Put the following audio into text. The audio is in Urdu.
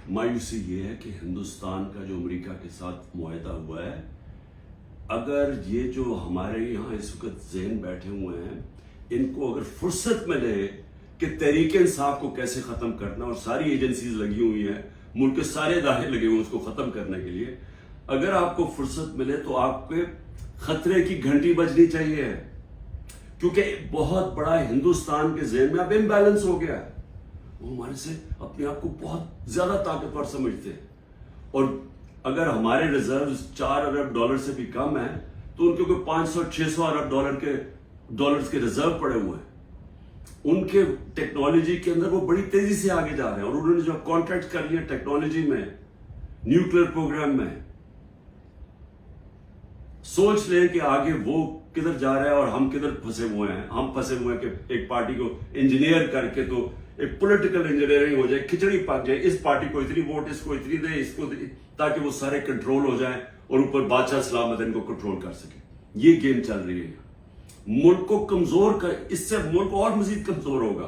مایوسی یہ ہے کہ ہندوستان کا جو امریکہ کے ساتھ معاہدہ ہوا ہے، اگر یہ جو ہمارے یہاں اس وقت ذہن بیٹھے ہوئے ہیں، ان کو اگر فرصت ملے کہ تحریک انصاف کو کیسے ختم کرنا، اور ساری ایجنسیز لگی ہوئی ہیں، ملک کے سارے ادارے لگے ہوئے ہیں اس کو ختم کرنے کے لیے، اگر آپ کو فرصت ملے تو آپ کے خطرے کی گھنٹی بجنی چاہیے، کیونکہ بہت بڑا ہندوستان کے ذہن میں اب امبیلنس ہو گیا ہے۔ وہ ہمارے سے اپنے آپ کو بہت زیادہ طاقتور سمجھتے ہیں، اور اگر ہمارے ریزروز $4 ارب سے بھی کم ہیں تو ان کے کوئی 500-600 ارب ڈالرز کے ریزرو پڑے ہوئے ہیں۔ ان کے ٹیکنالوجی کے اندر وہ بڑی تیزی سے آگے جا رہے ہیں، اور انہوں نے جو کانٹریکٹ کر لیا ٹیکنالوجی میں، نیوکلیر پروگرام میں، سوچ لیں کہ آگے وہ کدھر جا رہا ہے اور ہم کدھر پھنسے ہوئے ہیں۔ ہم پھنسے ہوئے ہیں کہ ایک پارٹی کو انجینئر کر کے تو ایک پولیٹیکل انجینئرنگ ہو جائے، کھچڑی پک جائے، اس پارٹی کو اتنی ووٹ، اس کو اتنی دے، اس کو دے، تاکہ وہ سارے کنٹرول ہو جائیں اور اوپر بادشاہ سلامت ان کو کنٹرول کر سکے۔ یہ گیم چل رہی ہے، ملک کو کمزور کر، اس سے ملک اور مزید کمزور ہوگا۔